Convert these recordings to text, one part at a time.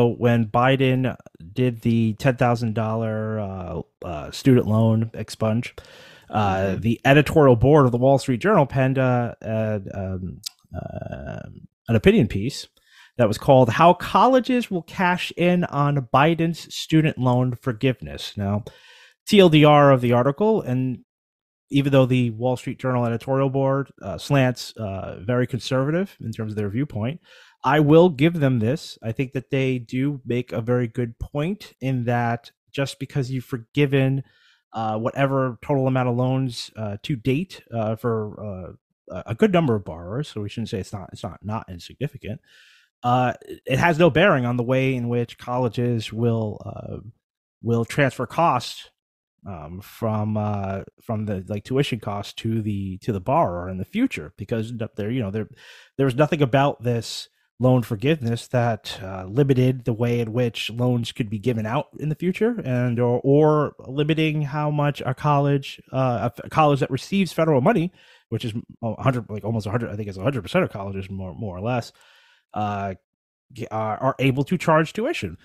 when Biden did the $10,000 student loan expunge, Hmm. the editorial board of the Wall Street Journal penned an opinion piece that was called "How Colleges Will Cash In on Biden's Student Loan Forgiveness." Now, TLDR of the article, and even though the Wall Street Journal editorial board slants very conservative in terms of their viewpoint, I will give them this. I think that they do make a very good point in that just because you've forgiven whatever total amount of loans to date for a good number of borrowers, so we shouldn't say it's not insignificant. It has no bearing on the way in which colleges will transfer costs from the like tuition costs to the borrower in the future, because there was nothing about this loan forgiveness that limited the way in which loans could be given out in the future, and or limiting how much a college that receives federal money, which is 100, like almost 100, I think it's 100% of colleges, more or less, uh, are able to charge tuition.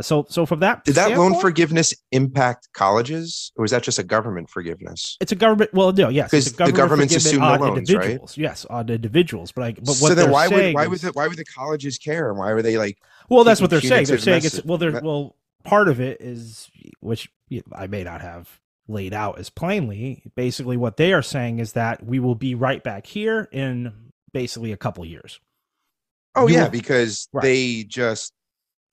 So from that Did that loan standpoint, forgiveness impact colleges, or was that just a government forgiveness? it's a government. Well, no, yes, it's a Because the government government's forgiveness assumed the on loans, right? individuals. Yes, on individuals. But So what then they're why would saying is, the colleges care? And why were they like well, that's taking what they're saying. They're punitive saying it's well, part of it is, which I may not have laid out as plainly. Basically, what they are saying is that we will be right back here in basically a couple years. Oh You yeah, will, because right? they just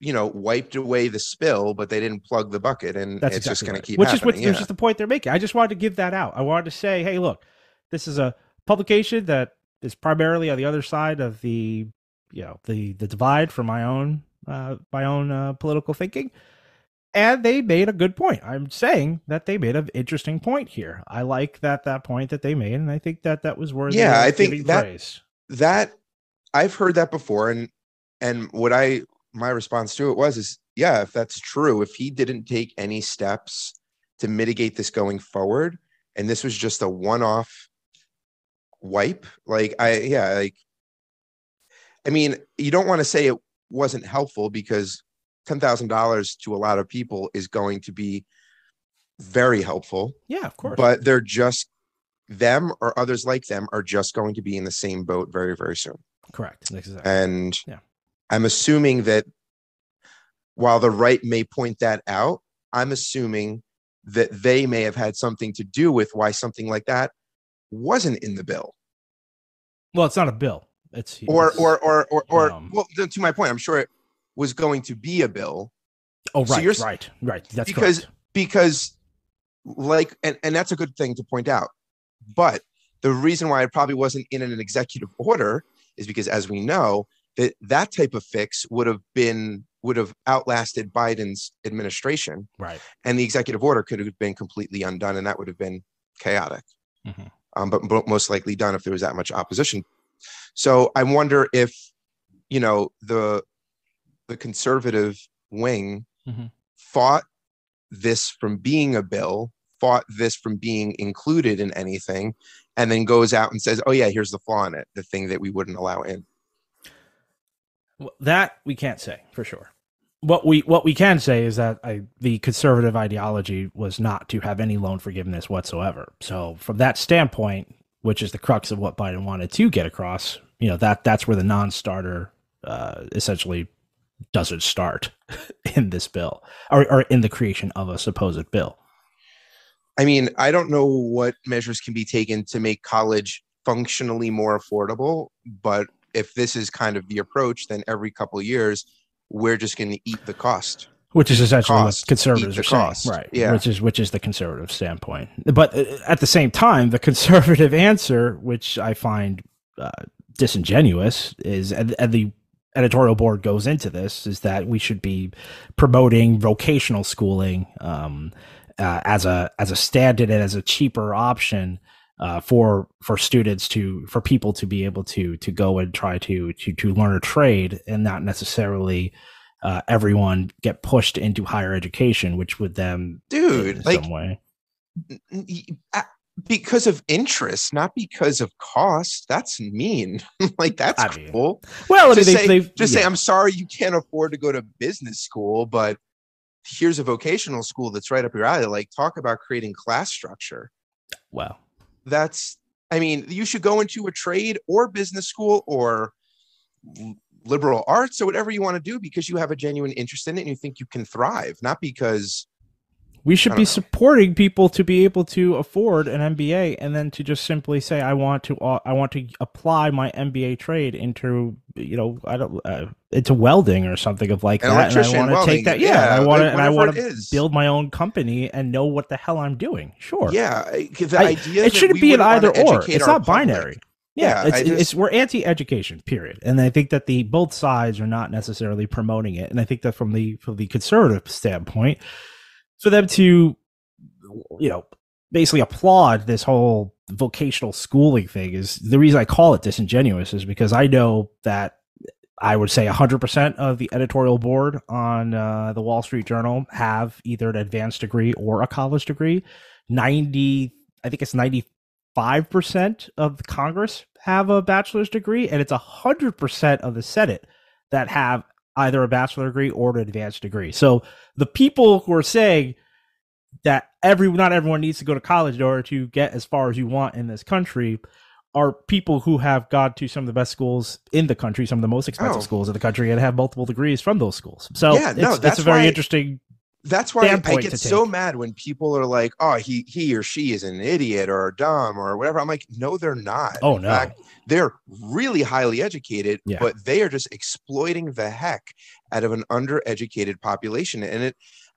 wiped away the spill, but they didn't plug the bucket, and That's it's just exactly going to right. keep Which is happening. what there's Yeah. just the point they're making. I just wanted to give that out. I wanted to say, hey, look, this is a publication that is primarily on the other side of the divide from my own political thinking, and they made a good point. I'm saying that they made an interesting point here. I like that point that they made, and I think that that was worthy Yeah, I of think giving praise. that I've heard that before, and what I my response to it was is yeah, if that's true, if he didn't take any steps to mitigate this going forward, and this was just a one-off wipe, like I mean, you don't want to say it wasn't helpful, because $10,000 to a lot of people is going to be very helpful, Yeah, of course. but they're just them or others like them are just going to be in the same boat very, very soon. Correct. That's exactly right. And Yeah. I'm assuming that while the right may point that out, I'm assuming that they may have had something to do with why something like that wasn't in the bill. Well, it's not a bill. It's Or it's well, to my point, I'm sure it was going to be a bill. oh, So you're right. That's because correct. because like and that's a good thing to point out. But the reason why it probably wasn't in an executive order is because, as we know, that type of fix would have outlasted Biden's administration, Right. and the executive order could have been completely undone, and that would have been chaotic. Mm-hmm. But most likely done if there was that much opposition. So I wonder if the conservative wing Mm-hmm. fought this from being a bill, fought this from being included in anything, and then goes out and says, "Oh yeah, here's the flaw in it, the thing that we wouldn't allow in." Well, that we can't say for sure. What we can say is that the conservative ideology was not to have any loan forgiveness whatsoever. So from that standpoint, which is the crux of what Biden wanted to get across, that's where the non-starter essentially doesn't start in this bill, or in the creation of a supposed bill. I mean, I don't know what measures can be taken to make college functionally more affordable, but if this is kind of the approach, then every couple of years we're just going to eat the cost, Which is eat the essentially what cost, eat conservatives are the saying, cost. right? Yeah. Which is the conservative standpoint. But at the same time, the conservative answer, which I find uh, disingenuous, is and the editorial board goes into this, is that we should be promoting vocational schooling as a stand-in and as a cheaper option for students for people to be able to go and try to learn a trade, and not necessarily everyone get pushed into higher education, which would then Dude, in some like way. because of interest, not because of cost. That's mean. Like, that's I mean, cool. well, I mean, Just say, yeah. I'm sorry you can't afford to go to business school, but here's a vocational school that's right up your alley. Like, talk about creating class structure. Well, That's, I mean, you should go into a trade or business school or liberal arts or whatever you want to do because you have a genuine interest in it and you think you can thrive, not because, we should I be don't know. supporting people to be able to afford an MBA, and then to just simply say, I want to apply my MBA trade into, I don't into welding or something of like An that, and I want electrician, to take welding, that, yeah, and yeah, like I whatever want it to is. build my own company and know what the hell I'm doing. Sure, Yeah, the I idea it that shouldn't we be an wouldn't want either to or. educate It's our not public. binary. Yeah, Yeah, it's we're anti-education, period. And I think that the both sides are not necessarily promoting it. And I think that from the conservative standpoint, for them to, you know, basically applaud this whole vocational schooling thing, is the reason I call it disingenuous, is because I know that I would say 100% of the editorial board on the Wall Street Journal have either an advanced degree or a college degree. 90, I think it's 95% of the Congress have a bachelor's degree, and it's 100% of the Senate that have either a bachelor degree or an advanced degree. So the people who are saying that not everyone needs to go to college in order to get as far as you want in this country are people who have gone to some of the best schools in the country, some of the most expensive oh schools in the country, and have multiple degrees from those schools. So yeah, no, it's a very interesting that's why I standpoint get to so take. mad when people are like, oh, he or she is an idiot or dumb or whatever. I'm like, no, they're not. Oh In no, fact, they're really highly educated, yeah, but they are just exploiting the heck out of an undereducated population. And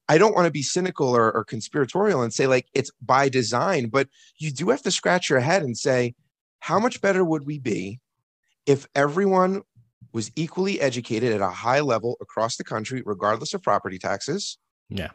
I don't want to be cynical or conspiratorial and say like it's by design, but you do have to scratch your head and say, how much better would we be if everyone was equally educated at a high level across the country, regardless of property taxes? yeah,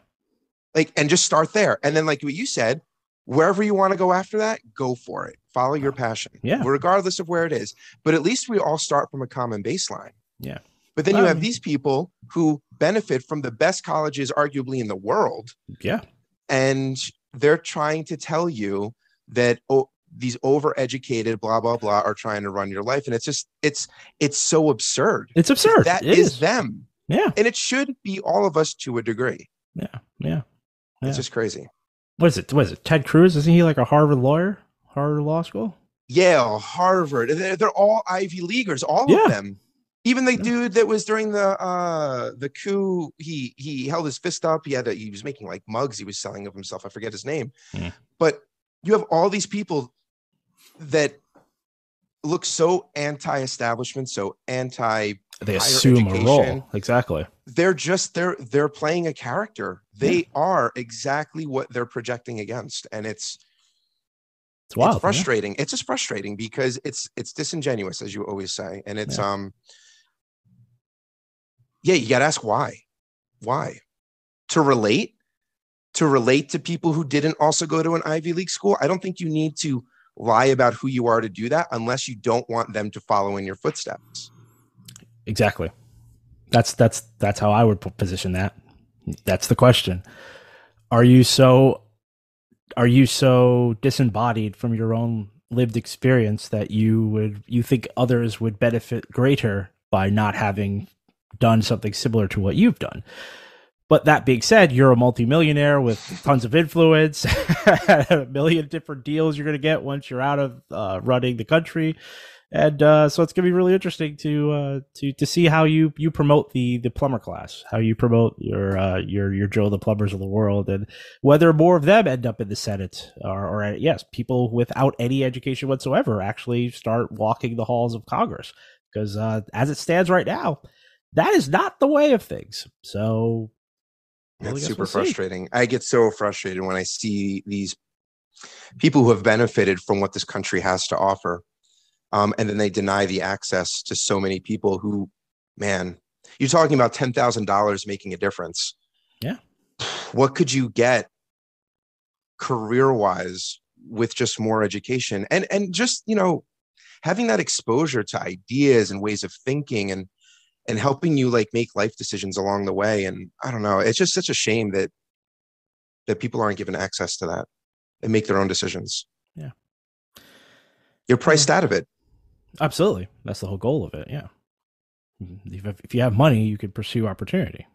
Like, and just start there. And then, like what you said, wherever you want to go after that, go for it. Follow your passion, yeah, regardless of where it is. But at least we all start from a common baseline. yeah. But then you I have mean, these people who benefit from the best colleges, arguably in the world, yeah, and they're trying to tell you that, oh, these overeducated blah blah blah are trying to run your life, and it's just it's so absurd it's because absurd. that It is is. them, Yeah, and it should be all of us to a degree. yeah, yeah, It's yeah. just crazy. What is it? What is it? Ted Cruz? Isn't he like a Harvard lawyer? Harvard Law School? Yale, Harvard, they're all Ivy Leaguers, all of Yeah. them. Even the dude that was during the coup, he held his fist up. He was making like mugs he was selling of himself. I forget his name. Mm. But you have all these people that look so anti-establishment, so anti They higher assume a education. role. Exactly. They're playing a character. They Yeah. are exactly what they're projecting against, and It's it's wild. Yeah. frustrating. It's just frustrating because it's disingenuous, as you always say, and it's Yeah. yeah, you got to ask why to relate to people who didn't also go to an Ivy League school. I don't think you need to lie about who you are to do that unless you don't want them to follow in your footsteps. Exactly. That's how I would position that. That's the question. Are you so disembodied from your own lived experience that you think others would benefit greater by not having done something similar to what you've done? But that being said, you're a multimillionaire with tons of influence, a million different deals you're going to get once you're out of running the country, and so it's going to be really interesting to see how you promote the plumber class, how you promote your Joe the plumbers of the world, and whether more of them end up in the Senate, or yes, people without any education whatsoever actually start walking the halls of Congress, because as it stands right now, that is not the way of things. So. Well, That's super we'll frustrating. I get so frustrated when I see these people who have benefited from what this country has to offer, and then they deny the access to so many people who, man, you're talking about $10,000 making a difference. Yeah. What could you get career-wise with just more education and just, having that exposure to ideas and ways of thinking and helping you like make life decisions along the way? And I don't know, it's just such a shame that people aren't given access to that and make their own decisions. Yeah. You're priced out of it. Absolutely. That's the whole goal of it. Yeah. If you have money, you could pursue opportunity.